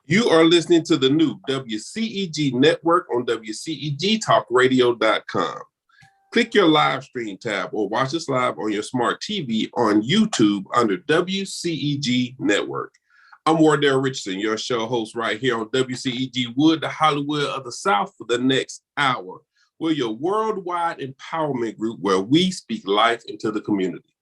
You are listening to the new WCEG Network on WCEGTalkRadio.com. Click your live stream tab or watch us live on your smart TV on YouTube under WCEG Network. I'm Wardell Richardson, your show host right here on WCEG The Hollywood of the South for the next hour. We're your worldwide empowerment group where we speak life into the community.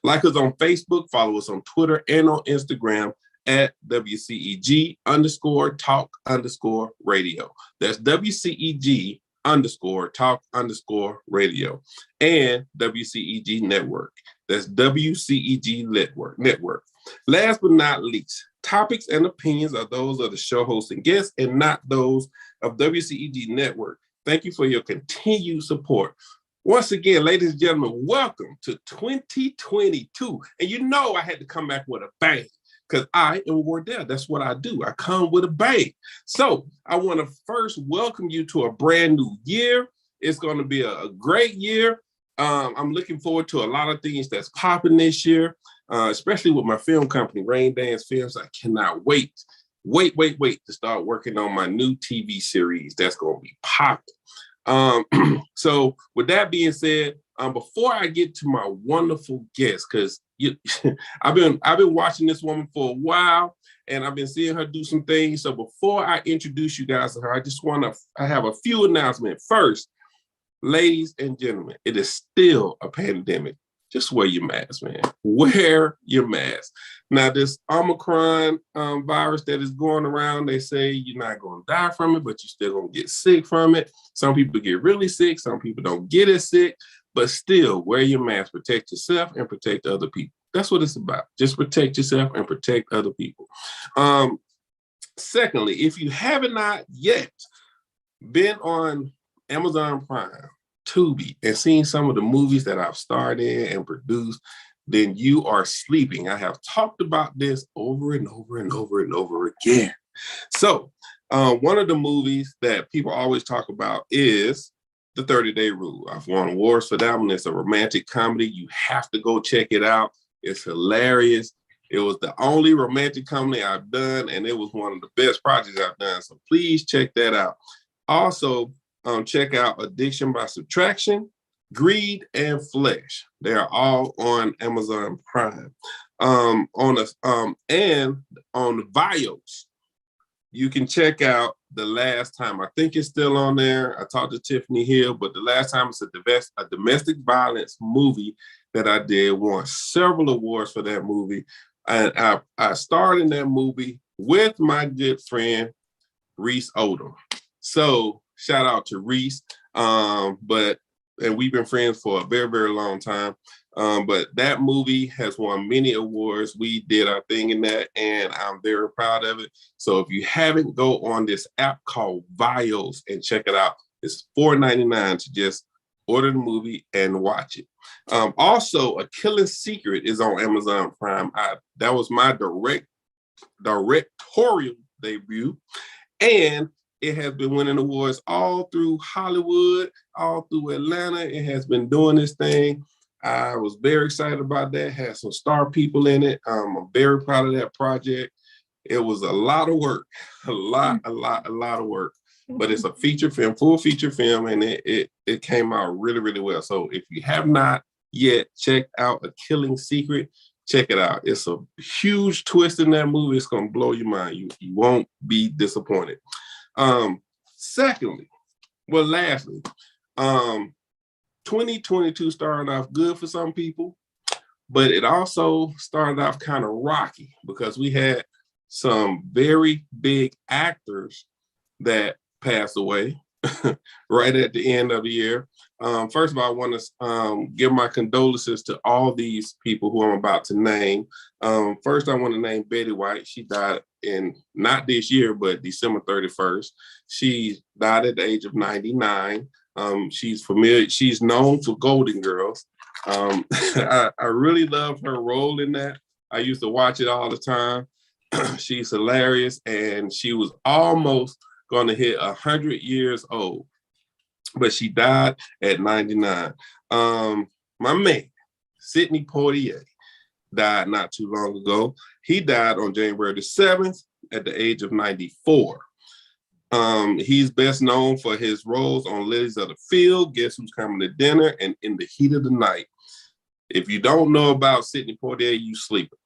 Like us on Facebook, follow us on Twitter and on Instagram at WCEG_talk_radio. That's WCEG_talk_radio and WCEG Network. That's WCEG Network. Last but not least, topics and opinions are those of the show hosts and guests and not those of WCEG Network. Thank you for your continued support. Once again, ladies and gentlemen, welcome to 2022. And you know I had to come back with a bang. Because I am Wardell. That's what I do. I come with a bang. So I want to first welcome you to a brand new year. It's going to be a great year. I'm looking forward to a lot of things that's popping this year, especially with my film company, Rain Dance Films. I cannot wait to start working on my new TV series that's going to be popping. So with that being said, before I get to my wonderful guest, because I've been watching this woman for a while, and I've been seeing her do some things. So before I introduce you guys to her, I have a few announcements. First, ladies and gentlemen, it is still a pandemic. Just wear your mask, man. Wear your mask. Now, this Omicron virus that is going around, they say you're not going to die from it, but you're still going to get sick from it. Some people get really sick. Some people don't get as sick. But still, wear your mask, protect yourself and protect other people. That's what it's about. Just protect yourself and protect other people. Secondly, if you have not yet been on Amazon Prime, Tubi, and seen some of the movies that I've starred in and produced, then you are sleeping. I have talked about this over and over and over and over again. So one of the movies that people always talk about is The 30-Day Rule. I've won awards for that one. It's a romantic comedy. You have to go check it out. It's hilarious. It was the only romantic comedy I've done, and it was one of the best projects I've done. So please check that out. Also, check out Addiction by Subtraction, Greed, and Flesh. They are all on Amazon Prime. And on the Bios, you can check out The Last Time. I think it's still on there. I talked to Tiffany Hill, but The Last Time is a domestic violence movie that I did. Won several awards for that movie. And I starred in that movie with my good friend, Reese Odom. So shout out to Reese. And we've been friends for a very, very long time. But that movie has won many awards. We did our thing in that, and I'm very proud of it. So if you haven't, go on this app called Bios and check it out. It's $4.99 to just order the movie and watch it. Also, A Killing Secret is on Amazon Prime. That was my directorial debut, and it has been winning awards all through Hollywood, all through Atlanta. It has been doing this thing. I was very excited about that. Had some star people in it. I'm very proud of that project. It was a lot of work, a lot of work. But it's a feature film, full feature film, and it came out really, really well. So if you have not yet checked out A Killing Secret, check it out. It's a huge twist in that movie. It's going to blow your mind. You won't be disappointed. Lastly, 2022 started off good for some people, but it also started off kind of rocky because we had some very big actors that passed away right at the end of the year. First of all, I want to give my condolences to all these people who I'm about to name. First, I want to name Betty White. She died in not this year, but December 31st. She died at the age of 99. She's familiar. She's known for Golden Girls. I really love her role in that. I used to watch it all the time. She's hilarious, and she was almost going to hit 100 years old, but she died at 99. My man, Sidney Poitier, died not too long ago. He died on January the 7th at the age of 94. He's best known for his roles on Lilies of the Field, Guess Who's Coming to Dinner, and In the Heat of the Night. If you don't know about Sidney Poitier, you sleeping.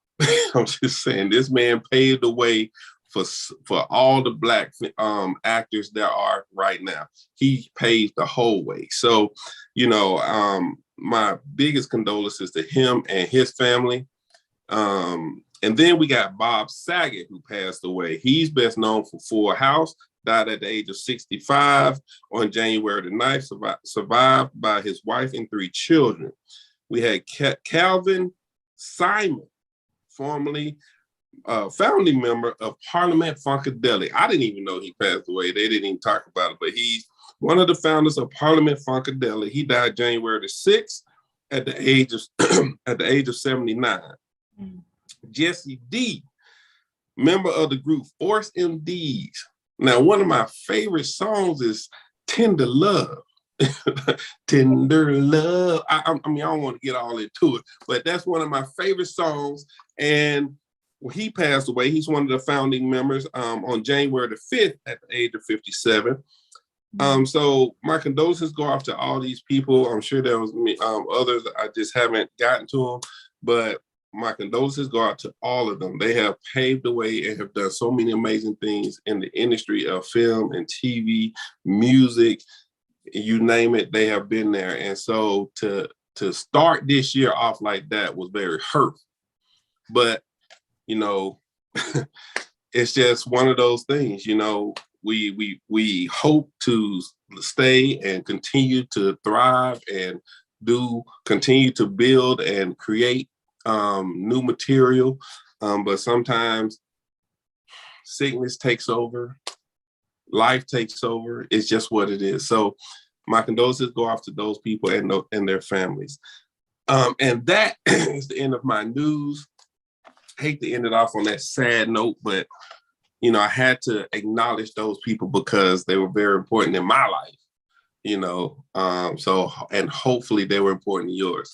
I'm just saying, this man paved the way for all the Black actors there are right now. He paved the whole way. So, my biggest condolences to him and his family. And then we got Bob Saget, who passed away. He's best known for Full House, died at the age of 65 on January the 9th, survived by his wife and 3 children. We had Calvin Simon, formerly founding member of Parliament Funkadelic. I didn't even know he passed away. They didn't even talk about it, but he's one of the founders of Parliament Funkadelic. He died January the 6th at the age of 79. Jesse D, member of the group Force MDs. Now, one of my favorite songs is Tender Love. Tender Love. I mean, I don't want to get all into it, but that's one of my favorite songs. And he passed away. He's one of the founding members on January the 5th at the age of 57. So my condolences go off to all these people. I'm sure there was others I just haven't gotten to them, but my condolences go out to all of them. They have paved the way and have done so many amazing things in the industry of film and TV, music, you name it, they have been there. And so to start this year off like that was very hurtful. But, it's just one of those things, we hope to stay and continue to thrive and continue to build and create new material, but sometimes sickness takes over, life takes over. It's just what it is. So my condolences go off to those people and their families. And that is the end of my news. Hate to end it off on that sad note, but I had to acknowledge those people because they were very important in my life. So and hopefully they were important in yours.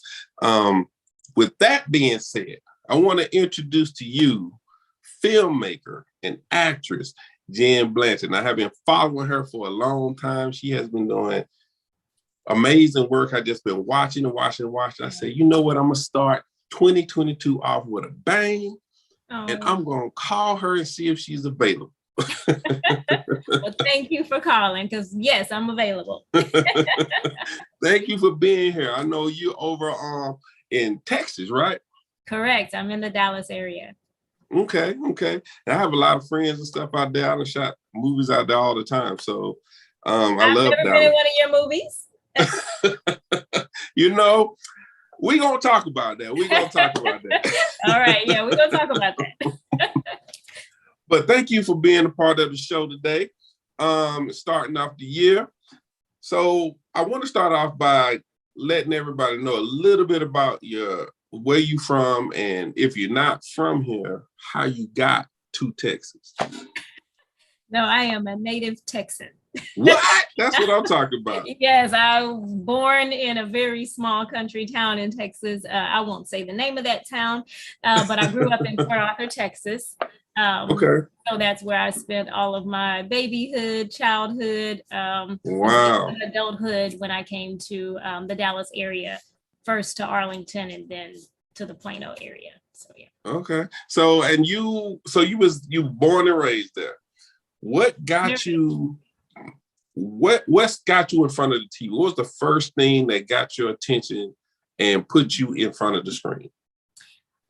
With that being said, I want to introduce to you filmmaker and actress Jenn Blanton. I have been following her for a long time. She has been doing amazing work. I've just been watching. I say, you know what? I'm going to start 2022 off with a bang, and I'm going to call her and see if she's available. Well, thank you for calling, because yes, I'm available. Thank you for being here. I know you're over in Texas, right? Correct. I'm in the Dallas area. Okay. And I have a lot of friends and stuff out there. I shot movies out there all the time. So I love I've never been in one of your movies. We're going to talk about that. All right. Yeah, we're going to talk about that. But thank you for being a part of the show today, starting off the year. So I want to start off by letting everybody know a little bit about where you from, and if you're not from here, how you got to Texas. No, I am a native Texan. What? That's what I'm talking about. Yes, I was born in a very small country town in Texas. I won't say the name of that town, but I grew up in Port Arthur, Texas. Okay. So that's where I spent all of my babyhood, childhood, adulthood when I came to the Dallas area, first to Arlington and then to the Plano area. So yeah. Okay. So you born and raised there. What got you? What's got you in front of the TV? What was the first thing that got your attention and put you in front of the screen?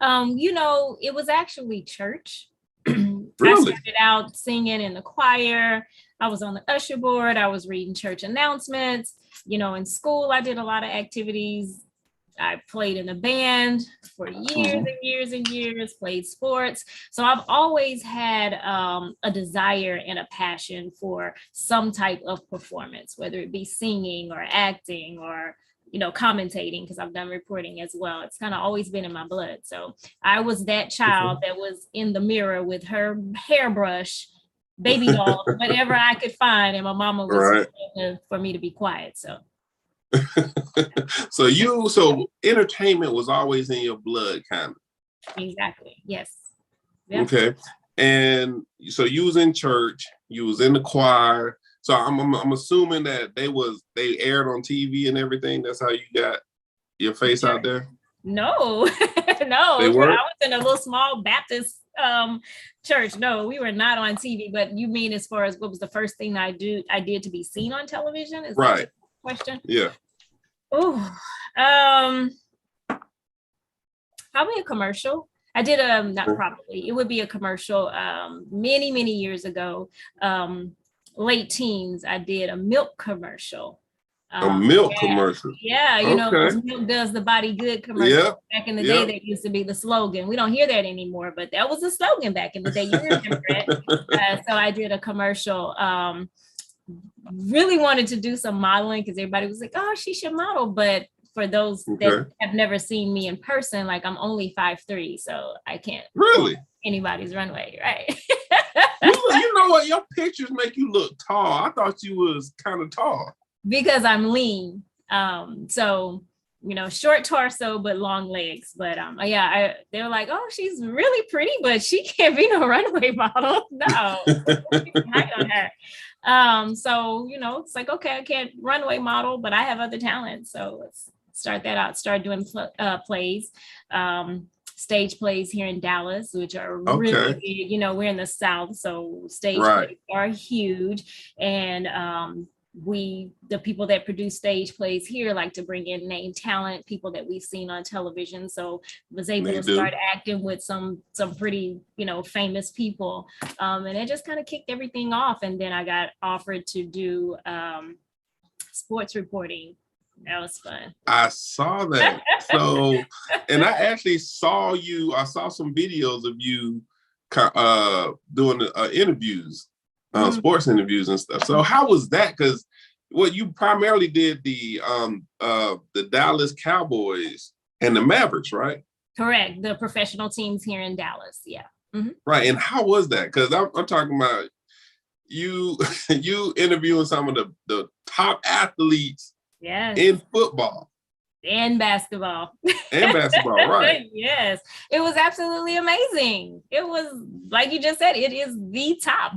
It was actually church. Really? I started out singing in the choir. I was on the usher board. I was reading church announcements. In school, I did a lot of activities. I played in a band for years and years and years, played sports. So I've always had a desire and a passion for some type of performance, whether it be singing or acting or, commentating, because I've done reporting as well. It's kind of always been in my blood. So I was that child that was in the mirror with her hairbrush, baby doll, whatever I could find. And my mama was for me to be quiet. So. So entertainment was always in your blood, kind of. Exactly. Yes. Yep. Okay. And so you was in church, you was in the choir. So I'm assuming that they aired on TV and everything. That's how you got your face out there. No, no. They I were? was in a little small Baptist church. No, we were not on TV. But you mean as far as what was the first thing I did to be seen on television? Is right? That the question? Yeah. Oh, probably a commercial. I did not probably. It would be a commercial. Many years ago, late teens. I did a milk commercial. A milk commercial. Yeah, you know, milk does the body good commercial. Back in the day, that used to be the slogan. We don't hear that anymore, but that was the slogan back in the day. You remember it. So I did a commercial. Really wanted to do some modeling because everybody was like, oh, she should model. But for those that have never seen me in person, like I'm only 5'3", so I can't really anybody's runway, right? You know what? Your pictures make you look tall. I thought you was kind of tall. Because I'm lean. So, you know, short torso, but long legs. But they were like, oh, she's really pretty, but she can't be no runway model. No, on her. So, you know, it's like, okay, I can't runway model, but I have other talents. So let's start that out, start doing plays, stage plays here in Dallas, which are really big. You know, we're in the South, so stage plays are huge. And the people that produce stage plays here like to bring in name talent, people that we've seen on television. So was able to start acting with some pretty, you know, famous people. And it just kind of kicked everything off. And then I got offered to do sports reporting. That was fun. I saw that. So, and I actually saw some videos of you doing interviews. Sports interviews and stuff. So how was that? Because you primarily did the Dallas Cowboys and the Mavericks, right? Correct. The professional teams here in Dallas. Yeah. Mm-hmm. Right. And how was that? Because I'm talking about you interviewing some of the top athletes in football. And basketball. Right. Yes. It was absolutely amazing. It was, like you just said, it is the top.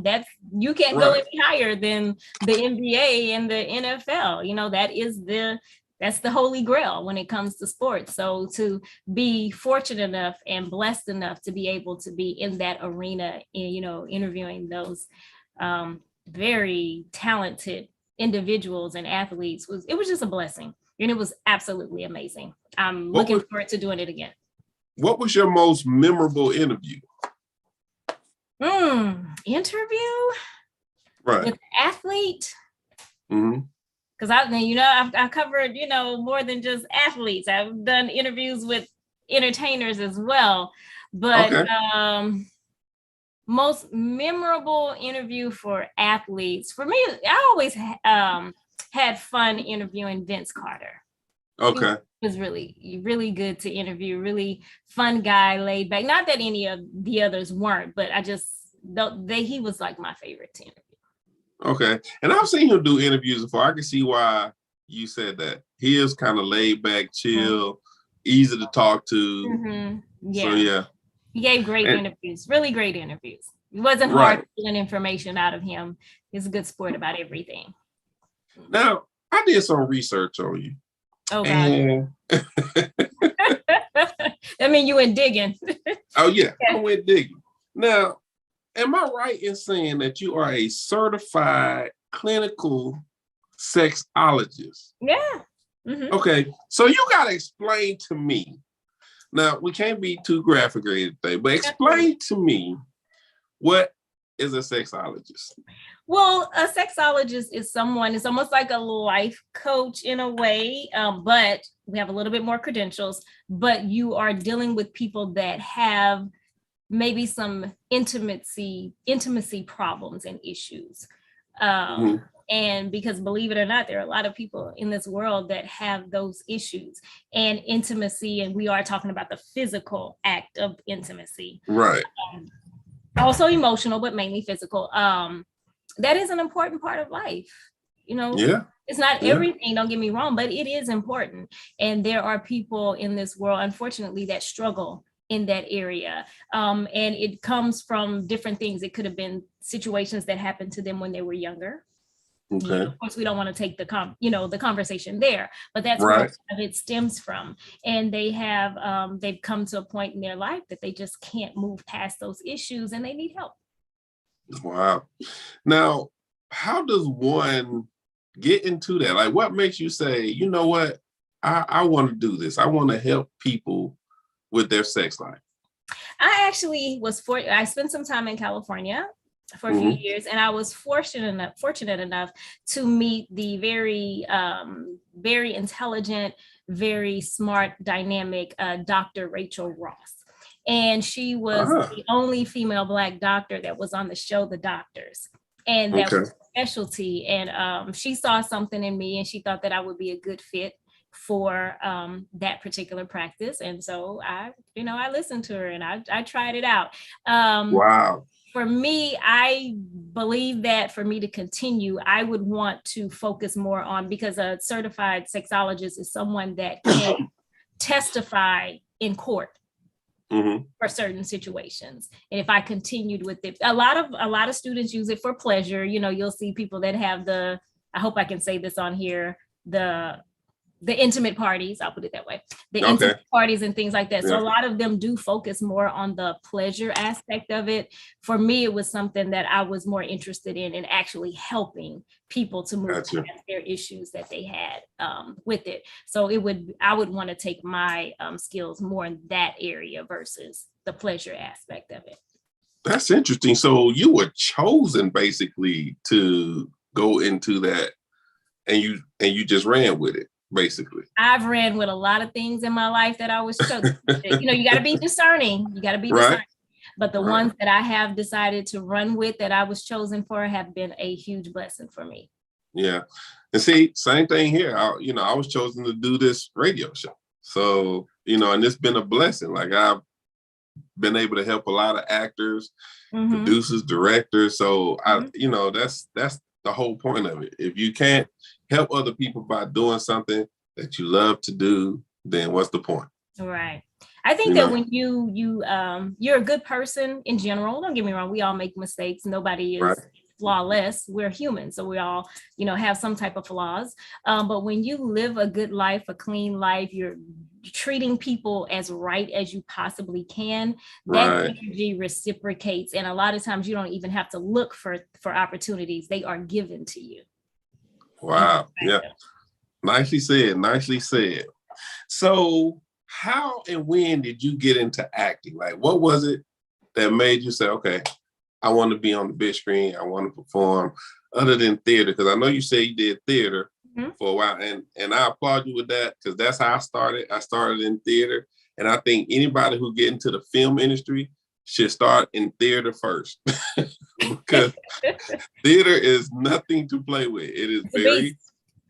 You can't go any higher than the NBA and the NFL. You know, that's the holy grail when it comes to sports. So to be fortunate enough and blessed enough to be able to be in that arena, you know, interviewing those very talented individuals and athletes was just a blessing. And it was absolutely amazing. I'm looking forward to doing it again. What was your most memorable interview? Interview? Right. With an athlete? Mm-hmm. Because I've covered, you know, more than just athletes. I've done interviews with entertainers as well. But most memorable interview for athletes, for me, I always had fun interviewing Vince Carter. Okay. He was really, really good to interview, really fun guy, laid back. Not that any of the others weren't, but he was like my favorite to interview. Okay. And I've seen him do interviews before. I can see why you said that. He is kind of laid back, chill, easy to talk to. Mm-hmm. Yeah. So, yeah. He gave great interviews, really great interviews. It wasn't hard pulling information out of him. He's a good sport about everything. Now, I did some research on you. Oh, God. I mean, you went digging. Oh, yeah. I went digging. Now, am I right in saying that you are a certified clinical sexologist? Yeah. Mm-hmm. Okay. So you got to explain to me. Now, we can't be too graphic or anything, but explain to me, what is a sexologist? Well, a sexologist is someone, it's almost like a life coach in a way, but we have a little bit more credentials, but you are dealing with people that have maybe some intimacy problems and issues. And because believe it or not, there are a lot of people in this world that have those issues and intimacy. And we are talking about the physical act of intimacy. Right. Also emotional, but mainly physical. That is an important part of life. You know, it's not everything, don't get me wrong, but it is important. And there are people in this world, unfortunately, that struggle in that area. And it comes from different things. It could have been situations that happened to them when they were younger. Okay. Of course, we don't want to take the conversation there, but that's right. where it stems from. And they've come to a point in their life that they just can't move past those issues and they need help. Wow. Now, how does one get into that? Like, what makes you say, you know what, I want to do this. I want to help people with their sex life. I actually I spent some time in California for a few years, and I was fortunate enough to meet the very, very intelligent, very smart, dynamic Dr. Rachel Ross. And she was the only female Black doctor that was on the show, The Doctors. And that was her specialty. And she saw something in me and she thought that I would be a good fit for that particular practice. And so I listened to her and I tried it out. Wow. For me, I believe that for me to continue, I would want to focus more on, because a certified sexologist is someone that can testify in court for certain situations. And if I continued with it, a lot of students use it for pleasure. You'll see people that have I hope I can say this on here, the intimate parties, I'll put it that way, intimate parties and things like that. So a lot of them do focus more on the pleasure aspect of it. For me, it was something that I was more interested in actually helping people to move past their issues that they had with it. So I would want to take my skills more in that area versus the pleasure aspect of it. That's interesting. So you were chosen basically to go into that, and you just ran with it. Basically, I've ran with a lot of things in my life that I was chosen. You got to be discerning. You got to be discerning. But the ones that I have decided to run with, that I was chosen for, have been a huge blessing for me. Yeah. And see, same thing here. I was chosen to do this radio show. So, and it's been a blessing. Like, I've been able to help a lot of actors, producers, directors. So that's the whole point of it. If you can't help other people by doing something that you love to do, then what's the point? Right. I think that when you're a good person in general, don't get me wrong, we all make mistakes. Nobody is flawless. We're human. So we all, have some type of flaws. But when you live a good life, a clean life, you're treating people as right as you possibly can, that energy reciprocates. And a lot of times you don't even have to look for opportunities. They are given to you. Wow. Yeah. Nicely said. So how and when did you get into acting? Like, what was it that made you say, okay, I want to be on the big screen, I want to perform, other than theater? Because I know you say you did theater for a while, and I applaud you with that, because that's how I started. I started in theater, and I think anybody who get into the film industry should start in theater first, because theater is nothing to play with. It is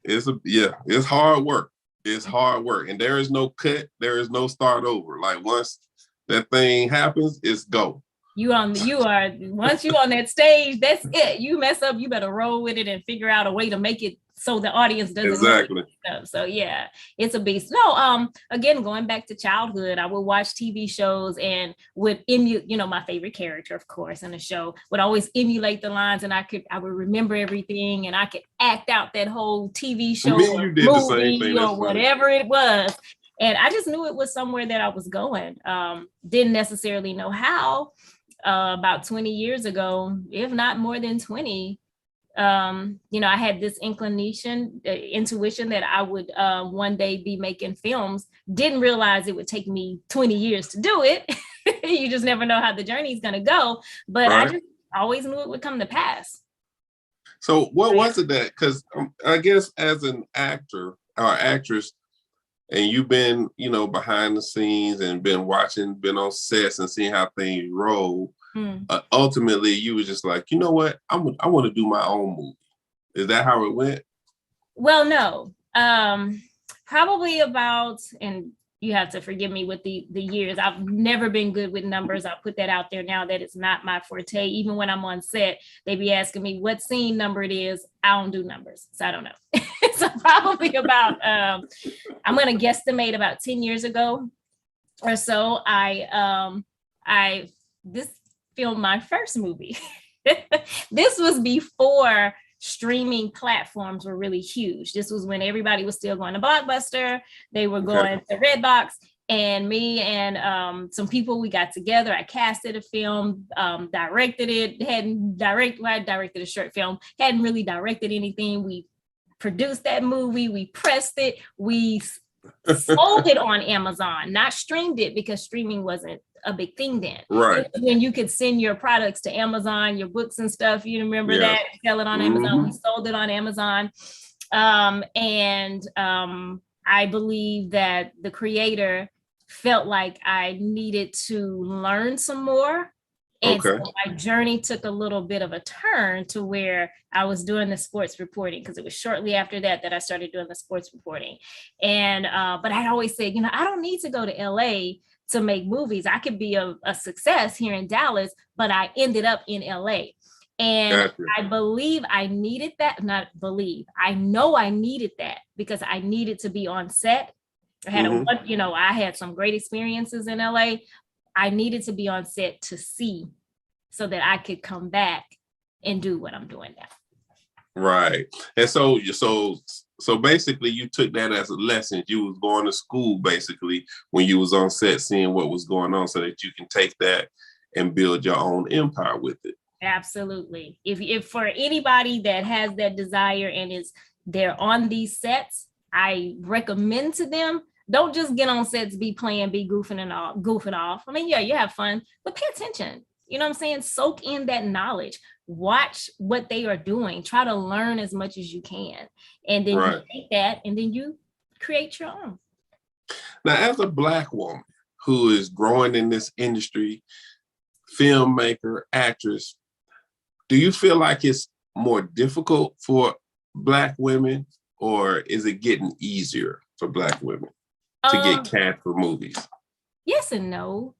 it's hard work. It's hard work, and there is no cut. There is no start over. Like, once that thing happens, it's go. Once you on that stage, that's it. You mess up, you better roll with it and figure out a way to make it so the audience doesn't exactly. So yeah, it's a beast. No, again, going back to childhood, I would watch TV shows and would emulate, my favorite character, of course, in the show, would always emulate the lines, and I would remember everything, and I could act out that whole TV show or movie the same thing. Or whatever it was. And I just knew it was somewhere that I was going. Didn't necessarily know how. About 20 years ago, if not more than 20, I had this intuition that I would one day be making films. Didn't realize it would take me 20 years to do it. You just never know how the journey is going to go. But I just always knew it would come to pass. So what was it that, because I guess as an actor or actress, and you've been, behind the scenes and been on sets and seeing how things roll. Ultimately, you were just like, you know what? I want to do my own movie. Is that how it went? Well, no. Probably about, and you have to forgive me with the years. I've never been good with numbers. I'll put that out there now, that it's not my forte. Even when I'm on set, they be asking me what scene number it is. I don't do numbers, so I don't know. So probably about, I'm going to guesstimate about 10 years ago. or so, I this filmed my first movie. This was before streaming platforms were really huge. This was when everybody was still going to Blockbuster. They were going to Redbox. And me and some people, we got together. I casted a film, directed it. I directed a short film. Hadn't really directed anything. We produced that movie. We pressed it. We sold it on Amazon, not streamed it, because streaming wasn't a big thing then. Right. When you could send your products to Amazon, your books and stuff, you remember that? Sell it on Amazon. We sold it on Amazon. I believe that the creator felt like I needed to learn some more. And so my journey took a little bit of a turn to where I was doing the sports reporting, because it was shortly after that I started doing the sports reporting. And but I always said, I don't need to go to LA to make movies. I could be a success here in Dallas, but I ended up in LA. And I believe I needed that, I know I needed that, because I needed to be on set. I had I had some great experiences in LA. I needed to be on set to see, so that I could come back and do what I'm doing now. Right. And so basically you took that as a lesson. You was going to school basically when you was on set, seeing what was going on, so that you can take that and build your own empire with it. Absolutely. If for anybody that has that desire and they're on these sets, I recommend to them, don't just get on sets, be goofing off. I mean, you have fun, but pay attention. You know what I'm saying? Soak in that knowledge. Watch what they are doing. Try to learn as much as you can. And then you take that and then you create your own. Now, as a Black woman who is growing in this industry, filmmaker, actress, do you feel like it's more difficult for Black women, or is it getting easier for Black women to get cast for movies? Yes and no.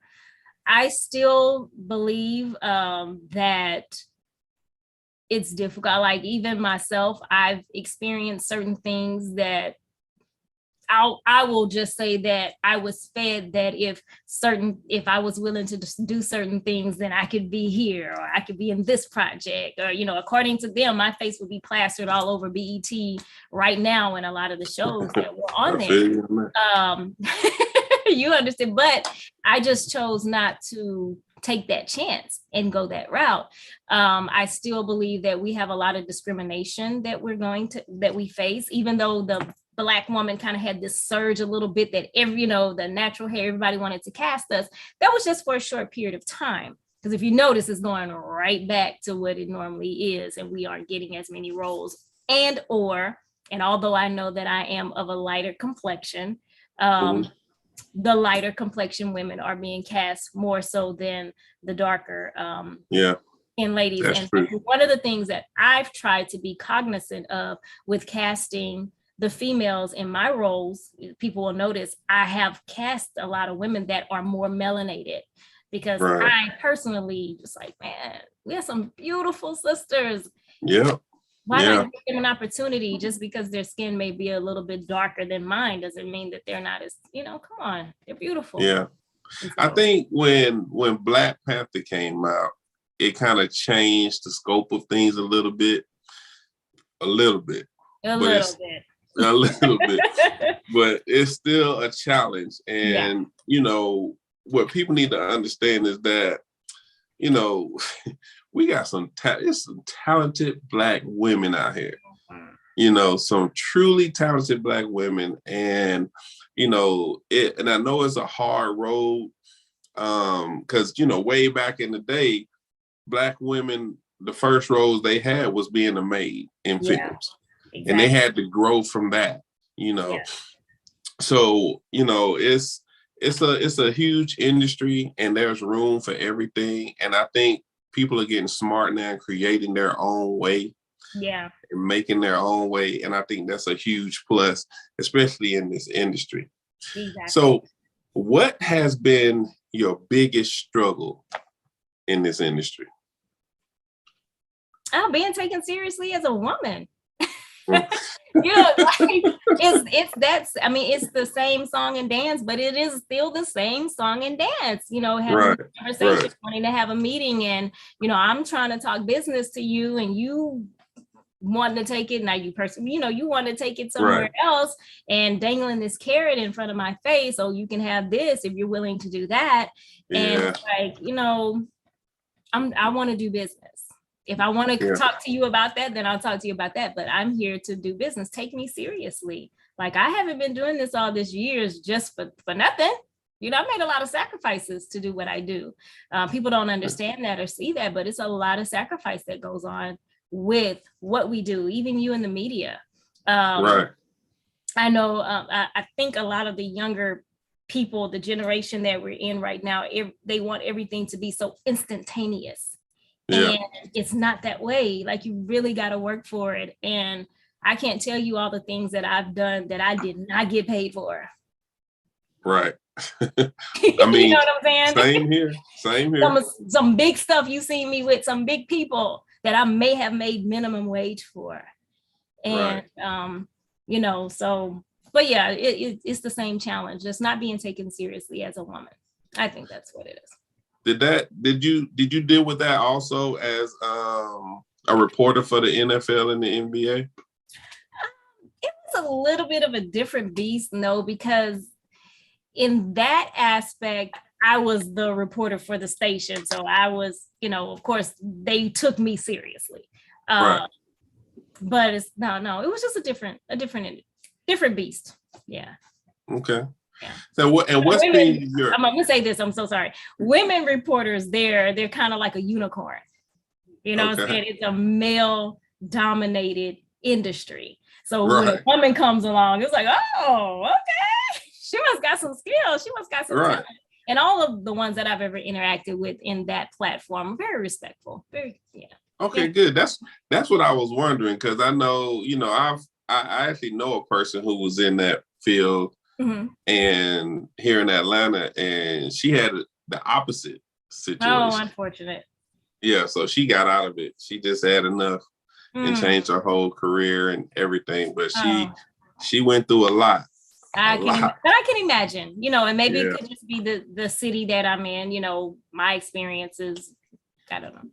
I still believe that it's difficult. Like, even myself, I've experienced certain things that I will just say that I was fed that if I was willing to do certain things, then I could be here, or I could be in this project, or, according to them, my face would be plastered all over BET right now in a lot of the shows that were on there. You understand, but I just chose not to take that chance and go that route. I still believe that we have a lot of discrimination that we face, even though the Black woman kind of had this surge a little bit that the natural hair, everybody wanted to cast us. That was just for a short period of time. Because if you notice, it's going right back to what it normally is, and we aren't getting as many roles. And although I know that I am of a lighter complexion, the lighter complexion women are being cast more so than the darker in ladies. That's true. One of the things that I've tried to be cognizant of with casting the females in my roles, people will notice I have cast a lot of women that are more melanated, because I personally just like, man, we have some beautiful sisters. Yeah. Why not give them an opportunity? Just because their skin may be a little bit darker than mine doesn't mean that they're not as, come on, they're beautiful. Yeah. So, I think when Black Panther came out, it kind of changed the scope of things a little bit. But it's still a challenge. And, what people need to understand is that, we got some talented Black women out here, some truly talented Black women. And, and I know it's a hard road, because, way back in the day, Black women, the first roles they had was being a maid in films. Exactly. And they had to grow from that, So, it's a huge industry, and there's room for everything. And I think people are getting smart now and creating their own way. Yeah. And making their own way. And I think that's a huge plus, especially in this industry. Exactly. So what has been your biggest struggle in this industry? Being taken seriously as a woman. Like, it's that's, I mean, it's the same song and dance, but it is still the same song and dance, having a conversation, wanting to have a meeting, and I'm trying to talk business to you, and you wanting to take it, now you want to take it somewhere else, and dangling this carrot in front of my face, oh, you can have this if you're willing to do that. And it's like, I want to do business. If I want to talk to you about that, then I'll talk to you about that. But I'm here to do business. Take me seriously. Like, I haven't been doing this all these years just for nothing. I made a lot of sacrifices to do what I do. People don't understand that or see that, but it's a lot of sacrifice that goes on with what we do, even you in the media. I know, I think a lot of the younger people, the generation that we're in right now, they want everything to be so instantaneous. And it's not that way. Like, you really got to work for it. And I can't tell you all the things that I've done that I did not get paid for. Right. I mean, you know what I'm saying? Same here. Some big stuff you see me with, some big people that I may have made minimum wage for. And, so, but yeah, it's the same challenge. Just not being taken seriously as a woman. I think that's what it is. Did you deal with that also as a reporter for the NFL and the NBA? It was a little bit of a different beast, no, because in that aspect, I was the reporter for the station. So I was, of course, they took me seriously. But it's no, it was just a different beast. Yeah. Okay. Yeah. So what's been your... I'm gonna say this, I'm so sorry. Women reporters, they're kind of like a unicorn. What I'm saying? It's a male dominated industry. So when a woman comes along, it's like, oh, okay. She must got some skills. She must got some talent. And all of the ones that I've ever interacted with in that platform are very respectful. Okay, good. That's what I was wondering, because I know, I actually know a person who was in that field. Mm-hmm. And here in Atlanta, and she had the opposite situation. Oh, unfortunate. Yeah, so she got out of it. She just had enough and changed her whole career and everything. But she went through a lot. I can imagine, and maybe it could just be the city that I'm in, my experiences. I don't know.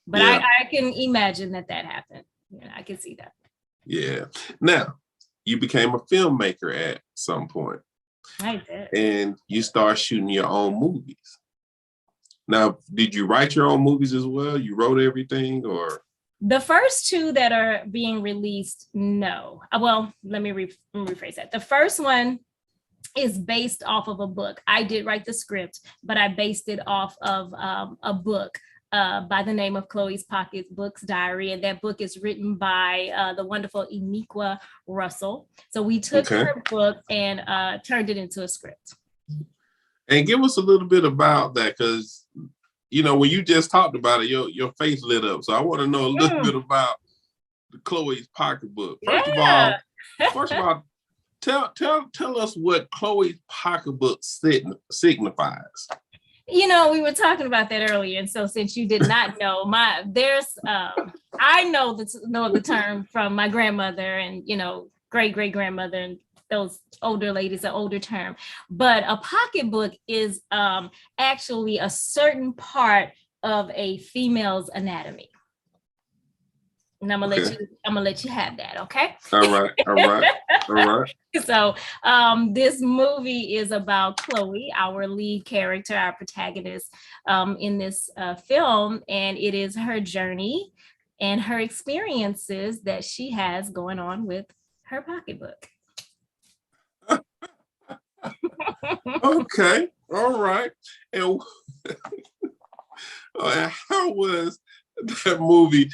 But I can imagine that happened. I can see that. Yeah. Now, you became a filmmaker at some point. I did. And you start shooting your own movies. Now, did you write your own movies as well? You wrote everything, or? The first two that are being released, no. Well, let me rephrase that. The first one is based off of a book. I did write the script, but I based it off of a book by the name of Chloe's Pocketbook's Diary. And that book is written by the wonderful Eniqua Russell. So we took her book and turned it into a script. And give us a little bit about that, because, when you just talked about it, your face lit up. So I want to know a little bit about the Chloe's Pocketbook. First of all, tell us what Chloe's Pocketbook signifies. We were talking about that earlier, and so since you did not know, I know the term from my grandmother and great grandmother and those older ladies, an older term. But a pocketbook is actually a certain part of a female's anatomy. And I'm gonna let you have that, okay? All right. So this movie is about Chloe, our lead character, our protagonist in this film, and it is her journey and her experiences that she has going on with her pocketbook. Okay, all right. And how was that movie?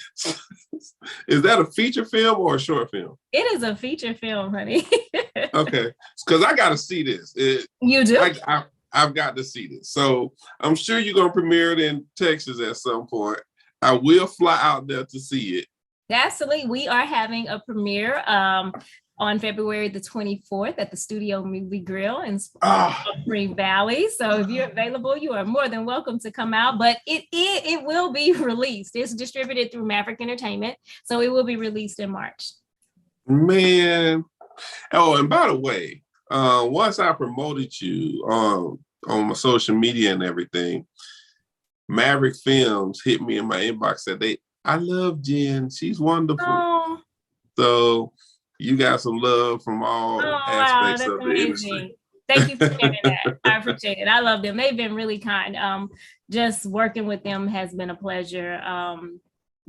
Is that a feature film or a short film? It is a feature film, honey. Okay, because I got to see this. You do? I've got to see this. So I'm sure you're going to premiere it in Texas at some point. I will fly out there to see it. Absolutely. We are having a premiere on February the 24th at the Studio Movie Grill in Spring Valley. So if you're available, you are more than welcome to come out. But it will be released. It's distributed through Maverick Entertainment. So it will be released in March. Man. Oh, and by the way, once I promoted you on my social media and everything, Maverick Films hit me in my inbox, said I love Jenn. She's wonderful. Oh, So you got some love from all wow, aspects that's of the amazing. industry. Thank you for sharing that. I appreciate it. I love them. They've been really kind. Just working with them has been a pleasure.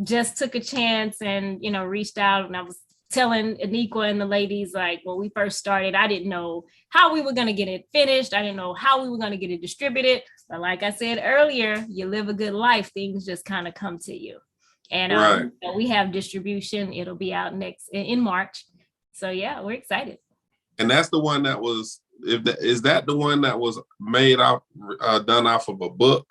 Just took a chance and, reached out, and I was telling Anikwa and the ladies, like, when we first started, I didn't know how we were going to get it finished. I didn't know how we were going to get it distributed. But like I said earlier, you live a good life, things just kind of come to you. And Right. we have distribution. It'll be out next in March. So yeah, we're excited. And that's the one that was, is that the one that was made off, done off of a book?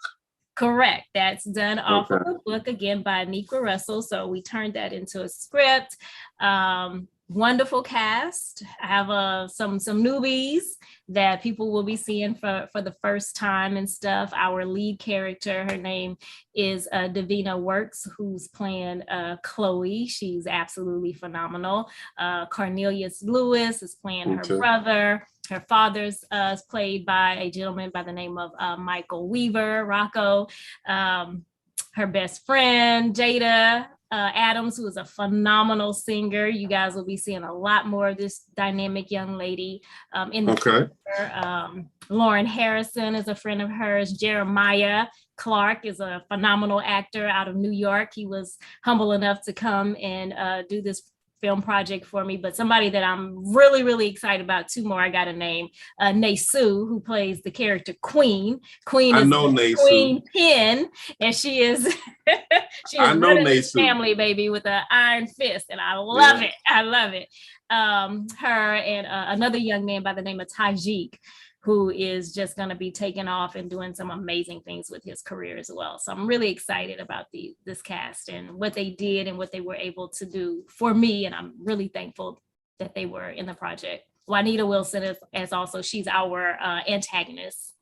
Correct. That's done off of a book, again, by Anikwa Russell. So we turned that into a script. Wonderful cast. I have some newbies that people will be seeing for the first time and stuff. Our lead character, her name is Davina Works, who's playing Chloe. She's absolutely phenomenal. Cornelius Lewis is playing her brother. Her father's played by a gentleman by the name of Michael Weaver, Rocco. Her best friend, Jada Adams, who is a phenomenal singer. You guys will be seeing a lot more of this dynamic young lady in the future. Lauren Harrison is a friend of hers. Jeremiah Clark is a phenomenal actor out of New York. He was humble enough to come and do this film project for me, but somebody that I'm really, really excited about, two more I got to name, Nasu, who plays the character Queen. Queen is Queen Pin, and she is she is running this family, baby, with an iron fist, and I love it. I love it. Her and another young man by the name of Tajik, who is just going to be taking off and doing some amazing things with his career as well. So I'm really excited about this cast and what they did and what they were able to do for me. And I'm really thankful that they were in the project. Juanita Wilson is also, she's our antagonist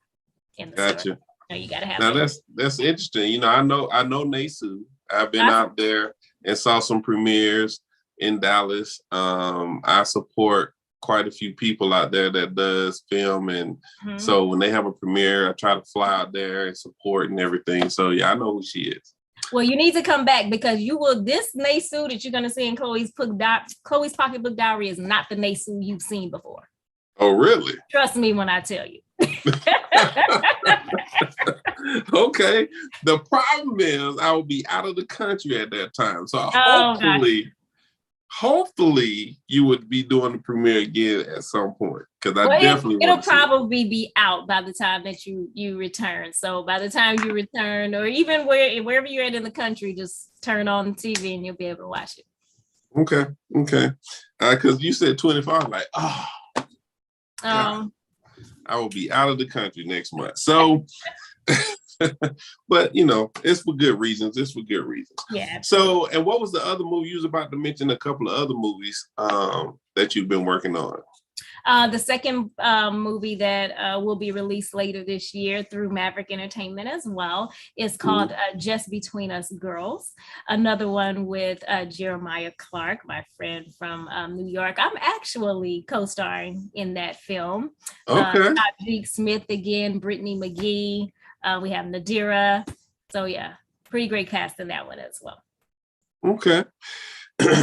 in the story. So you got to have now that's interesting. I know Nasu. I've been out there and saw some premieres in Dallas. I support quite a few people out there that does film, and so when they have a premiere, I try to fly out there and support and everything. So yeah, I know who she is. Well, you need to come back, because this Nasu that you're going to see in Chloe's Pocketbook Diary is not the Nasu you've seen before. Oh, really? Trust me when I tell you. Okay. The problem is I will be out of the country at that time. So hopefully you would be doing the premiere again at some point, because it'll probably be out by the time that you return. So by the time you return, or even wherever you're at in the country, just turn on the TV and you'll be able to watch it. Okay. Because you said 25, like, I will be out of the country next month. So but it's for good reasons. Yeah. So, and what was the other movie you was about to mention? A couple of other movies that you've been working on. The second movie that will be released later this year through Maverick Entertainment as well is called Just Between Us Girls. Another one with Jeremiah Clark, my friend from New York. I'm actually co-starring in that film. Okay. Jake Smith again, Brittany McGee. We have Nadira. So yeah, pretty great cast in that one as well. Okay.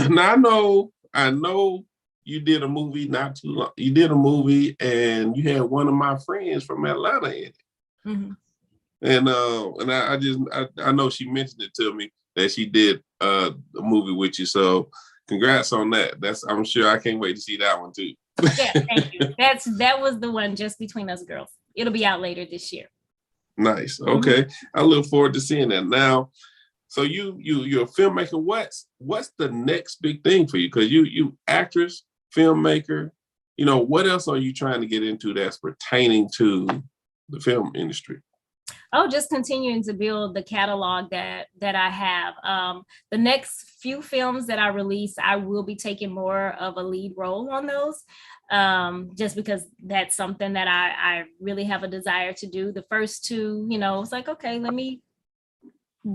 Now I know you did a movie not too long. You did a movie and you had one of my friends from Atlanta in it. Mm-hmm. And I know she mentioned it to me that she did a movie with you. So congrats on that. I'm sure I can't wait to see that one too. Yeah, thank you. That was the one, Just Between Us Girls. It'll be out later this year. Nice. Okay. I look forward to seeing that. Now, so you're a filmmaker. What's the next big thing for you? Because you actress, filmmaker, what else are you trying to get into that's pertaining to the film industry? Oh, just continuing to build the catalog that I have. The next few films that I release, I will be taking more of a lead role on those, just because that's something that I really have a desire to do. The first two, it's like, okay, let me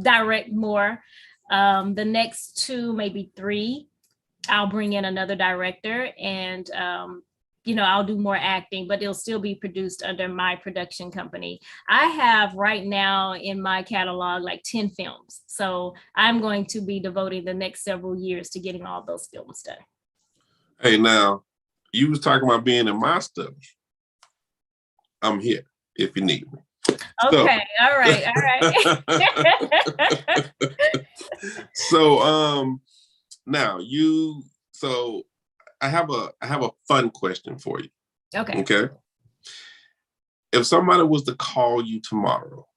direct more. The next two, maybe three, I'll bring in another director and, I'll do more acting, but it'll still be produced under my production company. I have right now in my catalog like 10 films. So I'm going to be devoting the next several years to getting all those films done. Hey, now, you was talking about being in my stuff. I'm here if you need me. Okay, all right. So now I have a fun question for you. Okay. If somebody was to call you tomorrow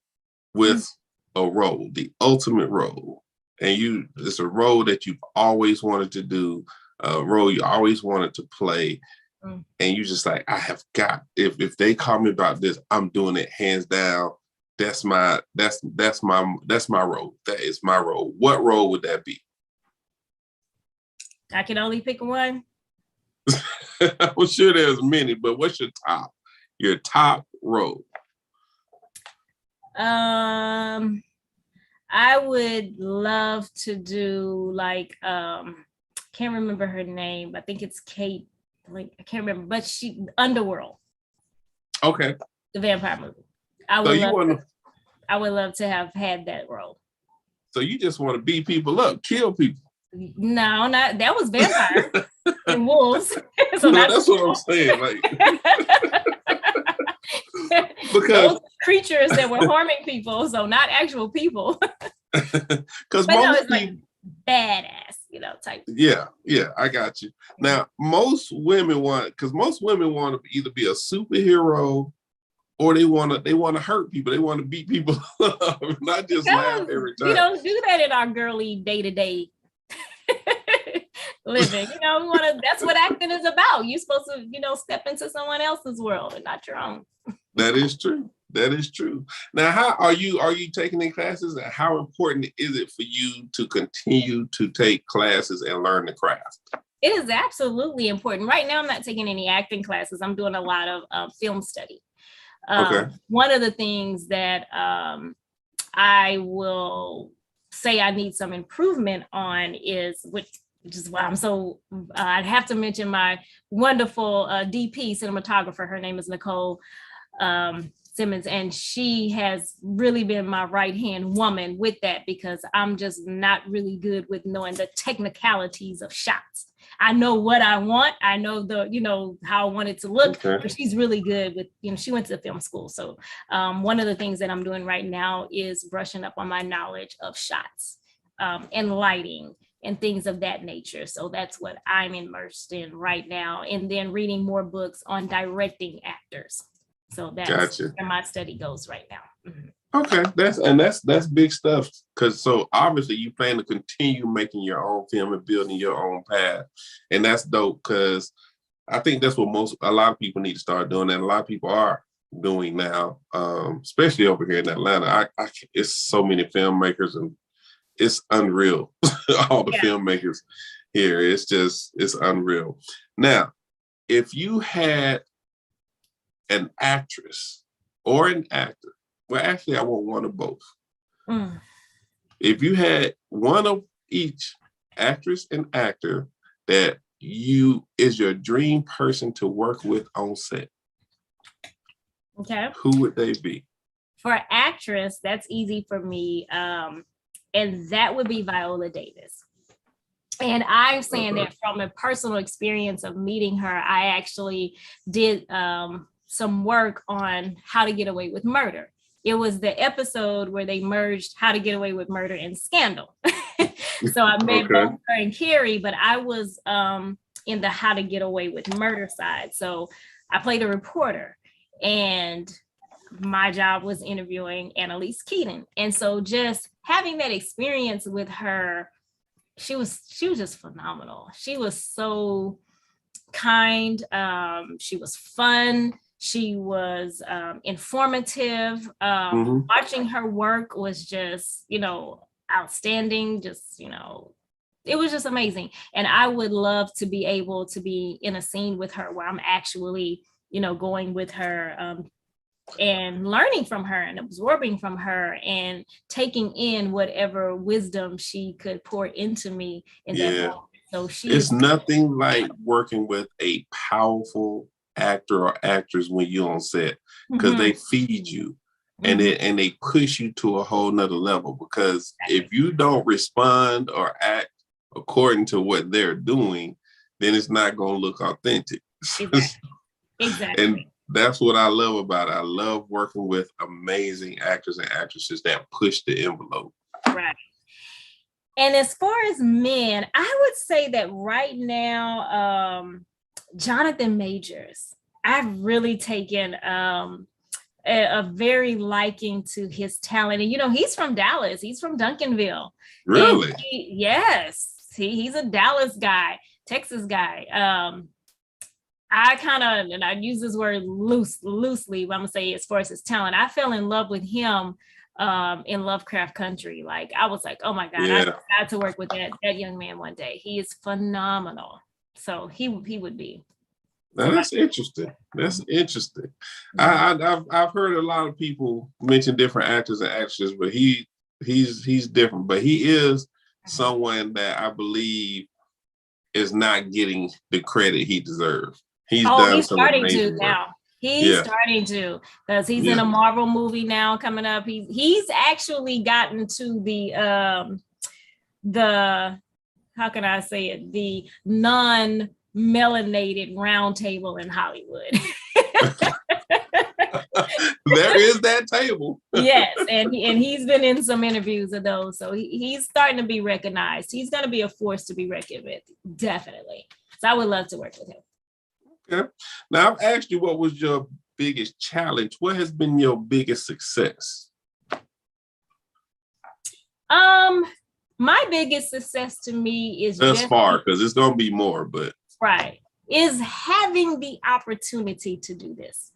with a role, the ultimate role, and it's a role that you've always wanted to do, a role you always wanted to play, and you just like, I have got, if they call me about this, I'm doing it hands down. That's my role. That is my role. What role would that be? I can only pick one. I'm sure there's many, but what's your top role? I would love to do like, can't remember her name. I think it's Kate. Like, I can't remember, but Underworld. Okay. The vampire movie. I would love to have had that role. So you just want to beat people up, kill people? No, not that was vampire and wolves. So no, that's what I'm saying. Like, because those creatures that were harming people, so not actual people. Because it's like badass, type. Yeah, I got you. Now, most women want to either be a superhero or they want to hurt people. They want to beat people up, not just laugh every time. We don't do that in our girly day-to-day living. That's what acting is about. You're supposed to, step into someone else's world and not your own. That is true. Now, how are you taking any classes, and how important is it for you to continue to take classes and learn the craft? It is absolutely important. Right now, I'm not taking any acting classes. I'm doing a lot of film study. One of the things that I will say I need some improvement on is, which is why I'm so, I'd have to mention my wonderful DP cinematographer. Her name is Nicole Simmons, and she has really been my right-hand woman with that, because I'm just not really good with knowing the technicalities of shots. I know what I want. I know how I want it to look, but she's really good with, she went to film school. So one of the things that I'm doing right now is brushing up on my knowledge of shots and lighting and things of that nature. So that's what I'm immersed in right now. And then reading more books on directing actors. So that's where my study goes right now. Mm-hmm. Okay, that's big stuff. Because so obviously you plan to continue making your own film and building your own path, and that's dope. Because I think that's what a lot of people need to start doing, and a lot of people are doing now, especially over here in Atlanta. It's so many filmmakers, and it's unreal. All the filmmakers here, it's unreal. Now, if you had an actress or an actor, well, actually, I want one of both. If you had one of each, actress and actor, that is your dream person to work with on set, who would they be? For actress, that's easy for me. And that would be Biola Davis. And I'm saying that from a personal experience of meeting her. I actually did some work on How to Get Away with Murder. It was the episode where they merged How to Get Away with Murder and Scandal. So I met both her and Carrie, but I was in the How to Get Away with Murder side. So I played a reporter, and my job was interviewing Annalise Keaton. And so just having that experience with her, she was just phenomenal. She was so kind. She was fun. She was informative. Watching her work was just, outstanding. Just, it was just amazing. And I would love to be able to be in a scene with her where I'm actually, going with her and learning from her and absorbing from her and taking in whatever wisdom she could pour into me in that moment. So she It's is nothing like working with a powerful actor or actress when you're on set, because they feed you and they push you to a whole nother level. Because if you don't respond or act according to what they're doing, then it's not going to look authentic. Exactly. And that's what I love about it. I love working with amazing actors and actresses that push the envelope. Right. And as far as men, I would say that right now, Jonathan Majors, I've really taken a very liking to his talent. And, you know, he's from Dallas. He's from Duncanville. Really? Yes. He's a Dallas guy, Texas guy. I kind of, and I use this word loosely, but I'm gonna say as far as his talent, I fell in love with him in Lovecraft Country. Like, I was like, oh my God, I got to work with that young man one day. He is phenomenal. So he would be. Now, that's interesting. That's interesting. I've heard a lot of people mention different actors and actresses, but he's different. But he is someone that I believe is not getting the credit he deserves. He's starting to now. He's starting to, because he's in a Marvel movie now coming up. He's actually gotten to the how can I say it, the non-melanated round table in Hollywood. There is that table. Yes, and he's been in some interviews of those, so he's starting to be recognized. He's going to be a force to be reckoned with, definitely. So I would love to work with him. Okay. Now, I've asked you what was your biggest challenge. What has been your biggest success? My biggest success to me is thus far, because it's going to be more, but is having the opportunity to do this,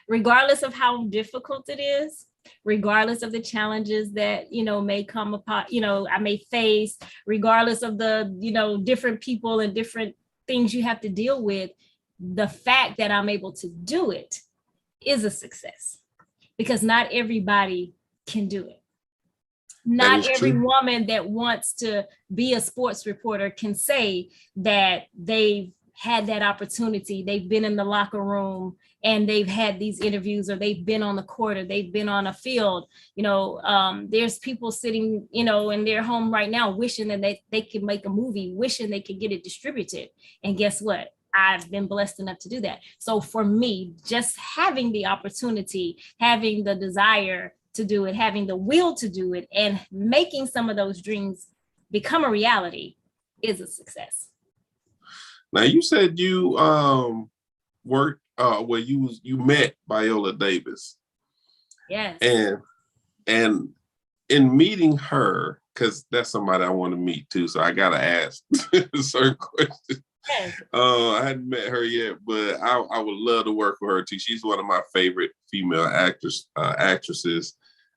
regardless of how difficult it is, regardless of the challenges that, you know, may come upon, you know, I may face, regardless of the, you know, different people and different things you have to deal with. The fact that I'm able to do it is a success, because not everybody can do it. Not every woman that wants to be a sports reporter can say that they've had that opportunity. They've been in the locker room and they've had these interviews, or they've been on the court, or they've been on a field. You know, there's people sitting, you know, in their home right now wishing that they could make a movie, wishing they could get it distributed. And guess what? I've been blessed enough to do that. So for me, just having the opportunity, having the desire to do it, having the will to do it, and making some of those dreams become a reality is a success. Now, you said you worked where you met Biola Davis. Yes. And in meeting her, because that's somebody I want to meet too, so I gotta ask certain questions. Yes. I hadn't met her yet, but I would love to work with her too. She's one of my favorite female actresses.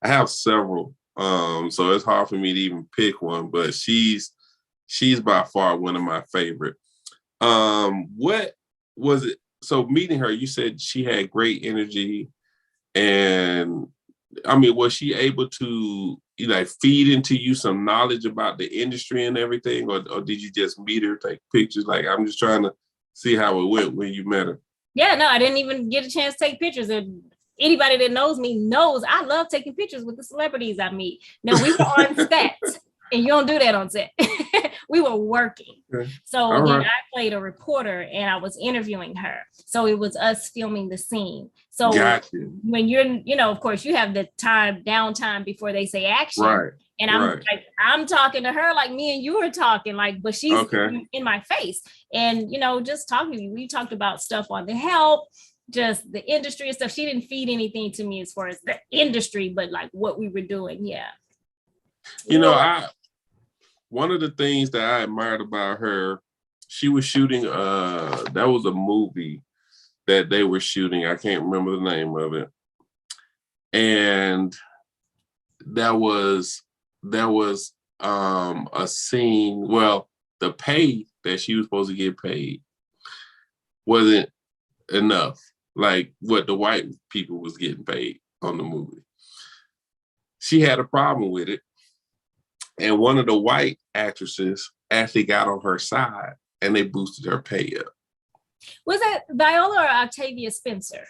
I have several, so it's hard for me to even pick one, but she's by far one of my favorite. What was it? So meeting her, you said she had great energy, and I mean, was she able to, you know, feed into you some knowledge about the industry and everything, or did you just meet her, take pictures? Like, I'm just trying to see how it went when you met her. Yeah, no, I didn't even get a chance to take pictures. And anybody that knows me knows I love taking pictures with the celebrities I meet. No, we were on set, and you don't do that on set. We were working. Okay. So again, I played a reporter and I was interviewing her. So it was us filming the scene. So when you're, you know, of course you have the downtime before they say action. Right. And I'm talking to her like me and you were talking, like, but she's in my face. And, you know, just talking to me, we talked about stuff on the help, just the industry and stuff. She didn't feed anything to me as far as the industry, but like what we were doing. Yeah. You know, one of the things that I admired about her, she was shooting, that was a movie that they were shooting. I can't remember the name of it. And that was a scene, well, the pay that she was supposed to get paid wasn't enough, like what the white people was getting paid on the movie. She had a problem with it. And one of the white actresses actually got on her side and they boosted her pay up. Was it Biola or Octavia Spencer?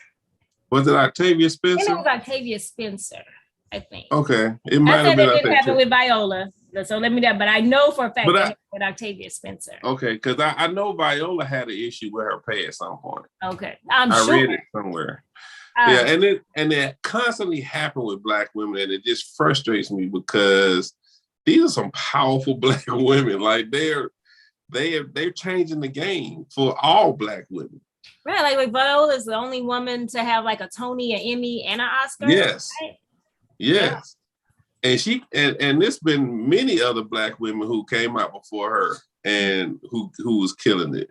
Was it Octavia I think Spencer? it was Octavia Spencer, I think. Okay. It might I have said been it didn't happen Octavia. with Viola. So let me know, but I know for a fact But that it happened with Octavia Spencer. Okay, because I know Biola had an issue with her pay at some point. Okay. I sure. read it somewhere. Yeah, and it constantly happened with Black women, and it just frustrates me because these are some powerful Black women. Like they're changing the game for all Black women. Right, like Viola is the only woman to have like a Tony, an Emmy, and an Oscar. Yes, right? yes, yeah. And she and there's been many other Black women who came out before her and who was killing it.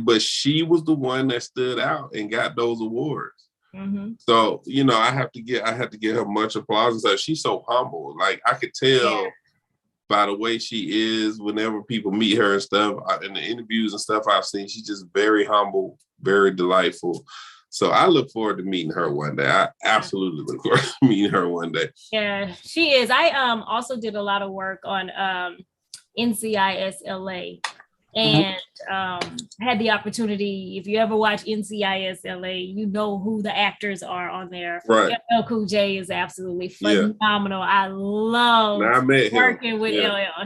But she was the one that stood out and got those awards. Mm-hmm. So I have to give her much applause. So she's so humble. Like I could tell by the way she is whenever people meet her and stuff in the interviews and stuff I've seen. She's just very humble, very delightful. So I look forward to meeting her one day. I absolutely look forward to meeting her one day. Yeah, she is. I also did a lot of work on NCIS LA. And had the opportunity, if you ever watch NCIS LA, you know who the actors are on there. Right. LL Cool J is absolutely phenomenal. Yeah. I love working with LL.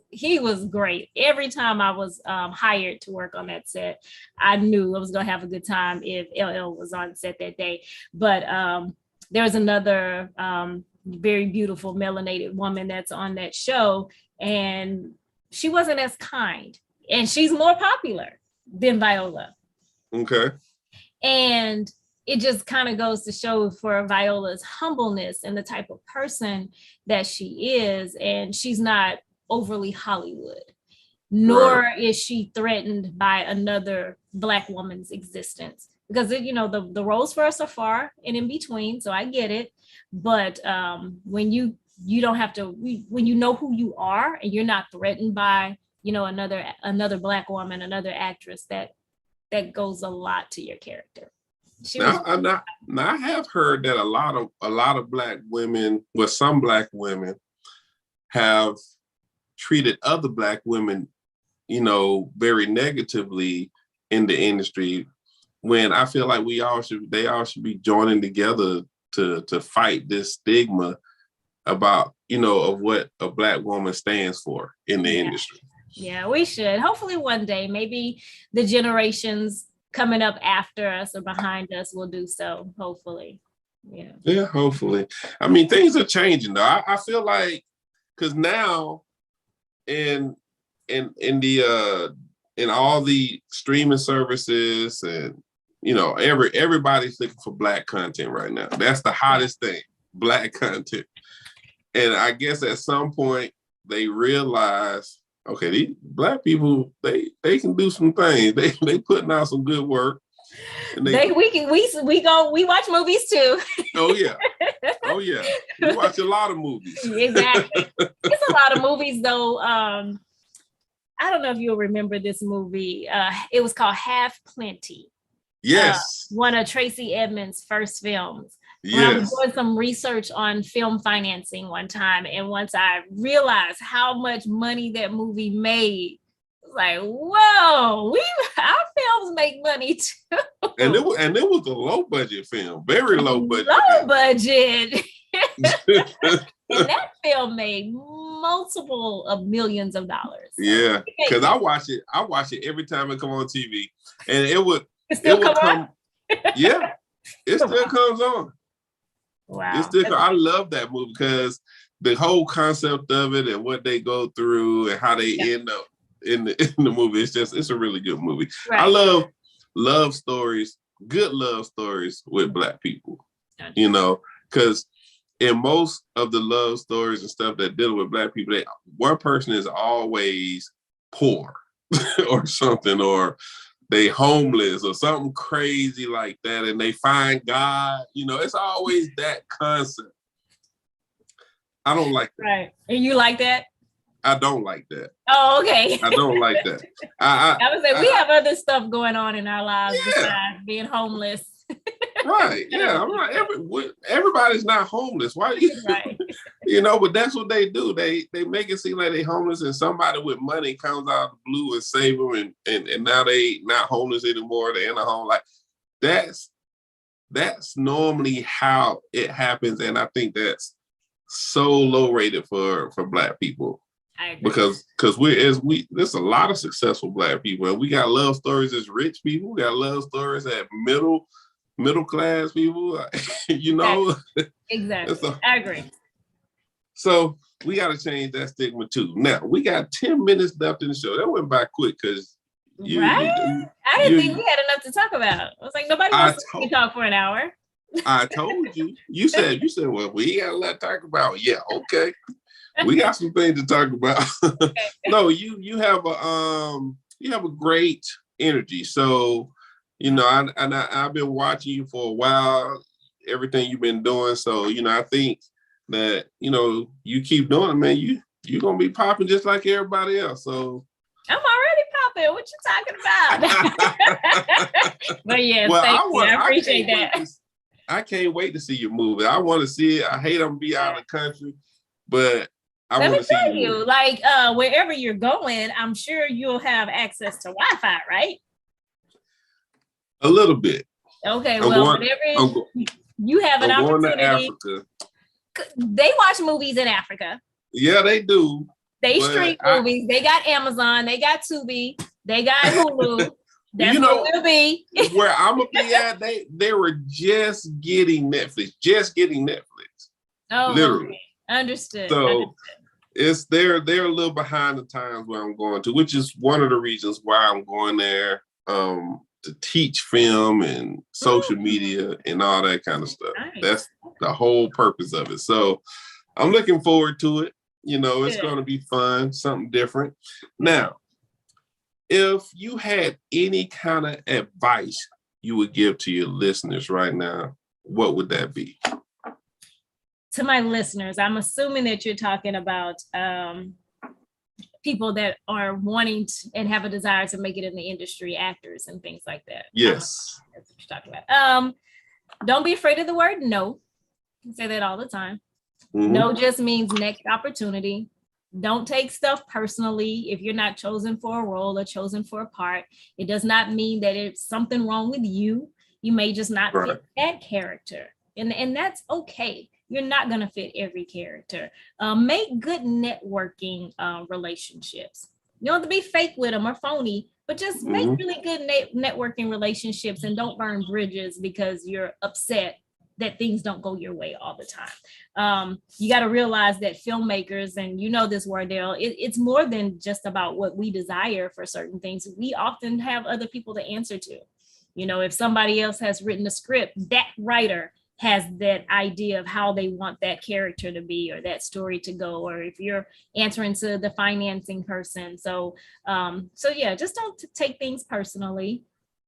He was great. Every time I was hired to work on that set, I knew I was going to have a good time if LL was on set that day. But there was another very beautiful melanated woman that's on that show, and she wasn't as kind. And she's more popular than Viola. Okay. And it just kind of goes to show for Viola's humbleness and the type of person that she is. And she's not overly Hollywood, nor is she threatened by another Black woman's existence. Because, the roles for us are far and in between. So I get it. But when you don't have to, when you know who you are and you're not threatened by another Black woman, another actress, that goes a lot to your character. I have heard that a lot of Black women, some Black women have treated other Black women, very negatively in the industry, when I feel like they all should be joining together to fight this stigma about, of what a Black woman stands for in the industry. Yeah, we should. Hopefully one day, maybe the generations coming up after us or behind us will do so. Hopefully. Yeah. Yeah, hopefully. I mean, things are changing though. I feel like, because now in all the streaming services and everybody's looking for Black content right now. That's the hottest thing, Black content. And I guess at some point they realize, okay, these Black people, they can do some things. They putting out some good work. And we watch movies too. Oh yeah. We watch a lot of movies. Exactly. It's a lot of movies though. I don't know if you'll remember this movie. It was called Half Plenty. Yes. One of Tracy Edmonds' first films. Yes. I was doing some research on film financing one time, and once I realized how much money that movie made, I was like, whoa, our films make money too. And it was a low budget film, very low budget. Low budget. And that film made multiple of millions of dollars. So yeah, because I watch it every time it come on TV, and it would come. Yeah, it still comes on. Wow. I love that movie because the whole concept of it and what they go through and how they end up in the movie, it's a really good movie. Right. I love love stories, good love stories with Black people, because in most of the love stories and stuff that deal with Black people, one person is always poor or something, or they homeless or something crazy like that, and they find God. It's always that concept. I don't like that. Right. And you like that? I don't like that. Oh, okay. I don't like that. I would say we have other stuff going on in our lives besides being homeless. Right. Yeah. I'm like, everybody's not homeless. Why? Right. But that's what they do. They make it seem like they homeless, and somebody with money comes out of the blue and save them, and now they not homeless anymore. They're in a home. Like that's normally how it happens, and I think that's so low rated for Black people. I agree. Because there's a lot of successful Black people, and we got love stories as rich people. We got love stories at middle class people. Exactly. I agree. So we got to change that stigma too. Now we got 10 minutes left in the show. That went by quick because I didn't think we had enough to talk about. I was like, nobody wants to talk for an hour. I told you. You said, well, we got a lot to talk about. Yeah, okay. We got some things to talk about. No, you have a great energy. So, I've been watching you for a while, everything you've been doing. So, I think that, you keep doing it, man. You're going to be popping just like everybody else. So I'm already popping. What you talking about? But yeah, well, thank you. I appreciate that. I can't wait to see your movie. I want to see it. I hate I'm be out of the country, but I want to see Let me tell you, like wherever you're going, I'm sure you'll have access to Wi-Fi, right? A little bit. Okay, whenever you have an opportunity. I'm going to Africa. They watch movies in Africa. Yeah, they do. They stream movies. They got Amazon. They got Tubi. They got Hulu. That's what we'll be. Where I'm gonna be at, they were just getting Netflix. Oh, literally. Okay. Understood. So they're a little behind the times where I'm going to, which is one of the reasons why I'm going there to teach film and social media and all that kind of stuff. Nice. That's the whole purpose of it. So I'm looking forward to it. It's going to be fun, something different. Now, if you had any kind of advice you would give to your listeners right now, what would that be? To my listeners, I'm assuming that you're talking about people that are wanting and have a desire to make it in the industry, actors and things like that. Yes. That's what you're talking about. Don't be afraid of the word no. I say that all the time. Mm-hmm. No just means next opportunity. Don't take stuff personally if you're not chosen for a role or chosen for a part. It does not mean that it's something wrong with you. You may just not fit that character. And that's okay. You're not going to fit every character. Make good networking relationships. You don't have to be fake with them or phony, but just make really good networking relationships and don't burn bridges because you're upset that things don't go your way all the time. You got to realize that filmmakers, and this, Wardell, it's more than just about what we desire for certain things. We often have other people to answer to. If somebody else has written a script, that writer has that idea of how they want that character to be or that story to go, or if you're answering to the financing person. So yeah, just don't take things personally.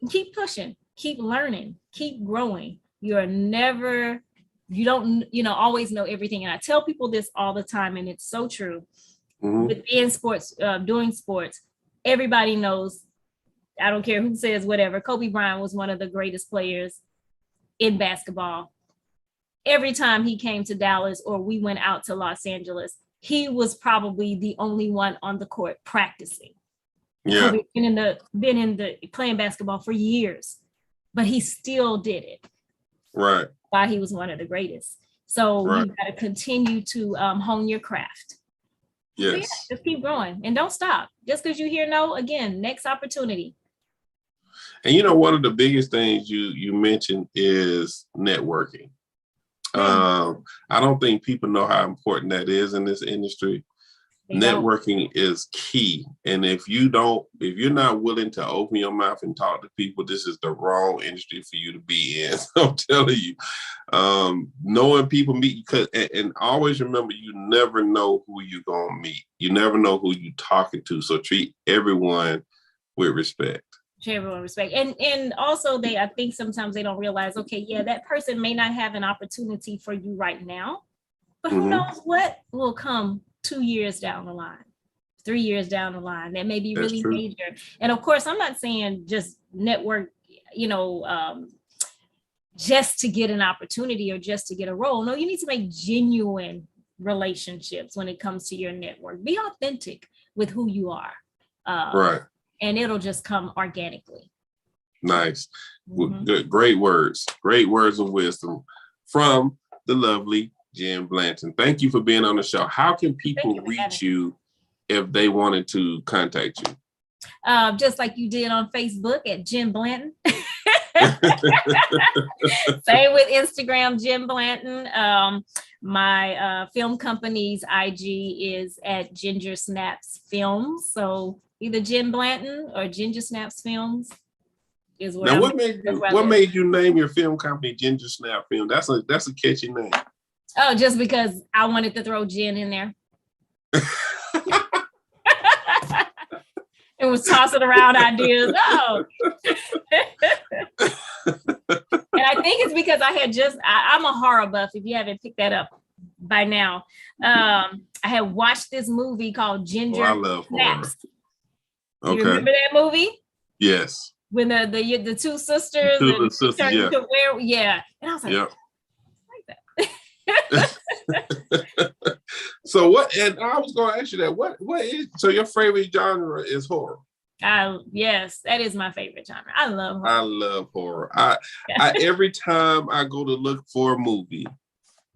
Keep pushing, keep learning, keep growing. You don't always know everything. And I tell people this all the time, and it's so true. With being sports, doing sports, everybody knows, I don't care who says whatever, Kobe Bryant was one of the greatest players in basketball. Every time he came to Dallas or we went out to Los Angeles, he was probably the only one on the court practicing. Yeah. Kobe been in the playing basketball for years, but he still did it. Right. Why he was one of the greatest. So you got to continue to hone your craft. Yes. So yeah, just keep growing and don't stop. Just because you hear no, again, next opportunity. And one of the biggest things you mentioned is networking. I don't think people know how important that is in this industry. Networking is key. And if you're not willing to open your mouth and talk to people, this is the wrong industry for you to be in. I'm telling you, knowing people meet, and always remember, you never know who you're going to meet. You never know who you're talking to. So treat everyone with respect. Everyone respect. And also I think sometimes they don't realize, okay, yeah, that person may not have an opportunity for you right now, but who knows what will come 2 years down the line, 3 years down the line, that may be really major. And of course, I'm not saying just network, just to get an opportunity or just to get a role. No, you need to make genuine relationships when it comes to your network. Be authentic with who you are. Right. And it'll just come organically. Nice. Good, great words of wisdom from the lovely Jenn Blanton. Thank you for being on the show. How can people reach you if they wanted to contact you? Just like you did on Facebook at Jenn Blanton. Same with Instagram, Jenn Blanton. My film company's IG is at Ginger Snaps Films. So either Jenn Blanton or Ginger Snaps Films is where. Now, what made you name your film company Ginger Snap Film? That's a catchy name. Oh, just because I wanted to throw gin in there. It was tossing around ideas. Oh. And I think it's because I had I'm a horror buff, if you haven't picked that up by now. I had watched this movie called Ginger I love Snaps. Horror. Okay. You remember that movie? Yes. When the two sisters turned into werewolves. Yeah. And I was like, yep. I like that. So what, and I was going to ask you that, what is, so your favorite genre is horror? Yes, that is my favorite genre. I love horror. I love horror. I every time I go to look for a movie,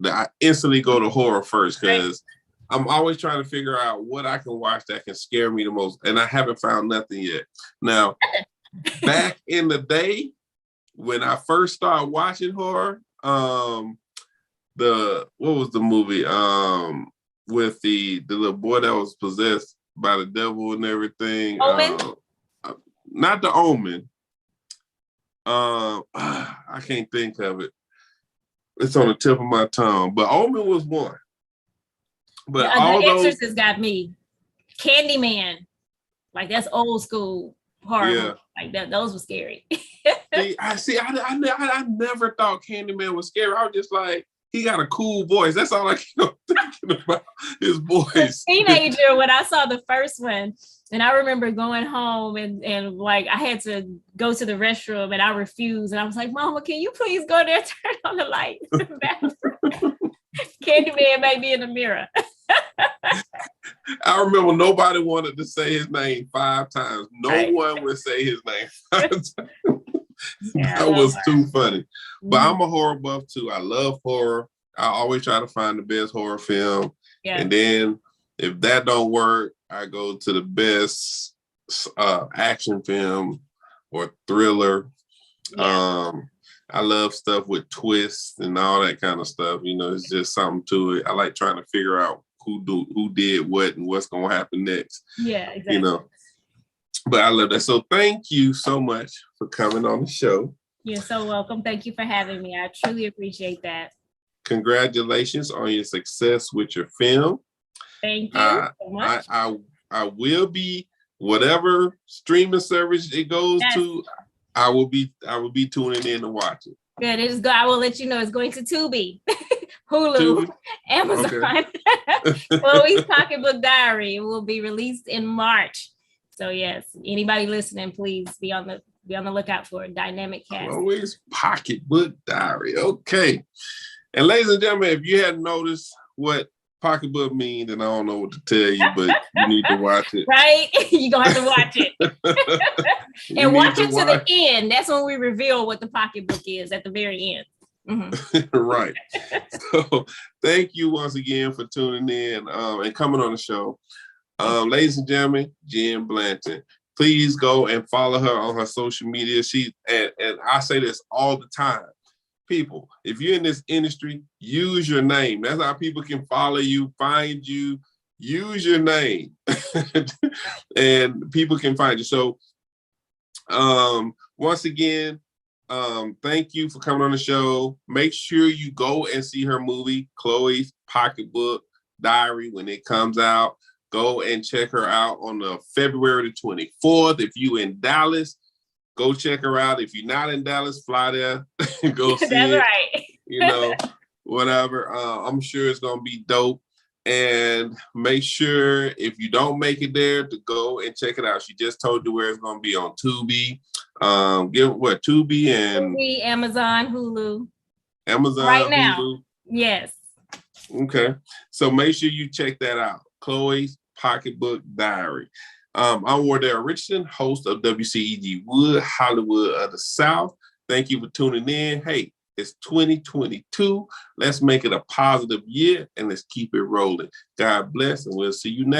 I instantly go to horror first, because I'm always trying to figure out what I can watch that can scare me the most, and I haven't found nothing yet. Now, back in the day, when I first started watching horror, what was the movie with the little boy that was possessed by the devil and everything? Omen? Not The Omen. I can't think of it. It's on the tip of my tongue, but Omen was one. But The Exorcist got me. Candyman, like that's old school horror. Yeah. Like that, those were scary. I never thought Candyman was scary. I was just like, he got a cool voice. That's all I kept thinking about, his voice. Teenager, when I saw the first one, and I remember going home and like I had to go to the restroom and I refused. And I was like, Mama, can you please go there, turn on the light in the bathroom? Candyman made me in the mirror. I remember nobody wanted to say his name 5 times. No one would say his name 5 times. That was too funny. But I'm a horror buff too. I love horror. I always try to find the best horror film. Yeah. And then if that don't work, I go to the best action film or thriller. Yeah. I love stuff with twists and all that kind of stuff. You know, it's just something to it. I like trying to figure out who did what and what's going to happen next. Yeah, exactly. You know, but I love that. So thank you so much for coming on the show. You're so welcome. Thank you for having me. I truly appreciate that. Congratulations on your success with your film. Thank you so much. I will be, whatever streaming service it goes to, I will be tuning in to watch it. Good. It is good. I will let you know it's going to Tubi, Hulu, Amazon. Chloe's Pocketbook Diary will be released in March. So yes, anybody listening, please be on the lookout for a dynamic cast. Chloe's Pocketbook Diary. Okay. And ladies and gentlemen, if you hadn't noticed what pocketbook means, then I don't know what to tell you, but you need to watch it. Right? You're going to have to watch it. And watch it to the end. That's when we reveal what the pocketbook is, at the very end. Mm-hmm. Right. So thank you once again for tuning in and coming on the show. Ladies and gentlemen, Jenn Blanton. Please go and follow her on her social media. And I say this all the time. People, if you're in this industry, use your name. That's how people can follow you, find you. Use your name. And people can find you. So once again, thank you for coming on the show. Make sure you go and see her movie, Chloe's Pocketbook Diary, when it comes out. Go and check her out on the February the 24th. If you in Dallas, go check her out. If you're not in Dallas, fly there and go see That's it. Right. You know, whatever. I'm sure it's going to be dope. And make sure, if you don't make it there, to go and check it out. She just told you where it's going to be on Tubi. Tubi and... Tubi, Amazon, Hulu. Amazon, right now. Hulu. Yes. Okay. So make sure you check that out. Chloe's Pocketbook Diary. I'm Wardell Richardson, host of WCEG Wood Hollywood of the South. Thank you for tuning in. Hey, it's 2022. Let's make it a positive year and let's keep it rolling. God bless, and we'll see you next.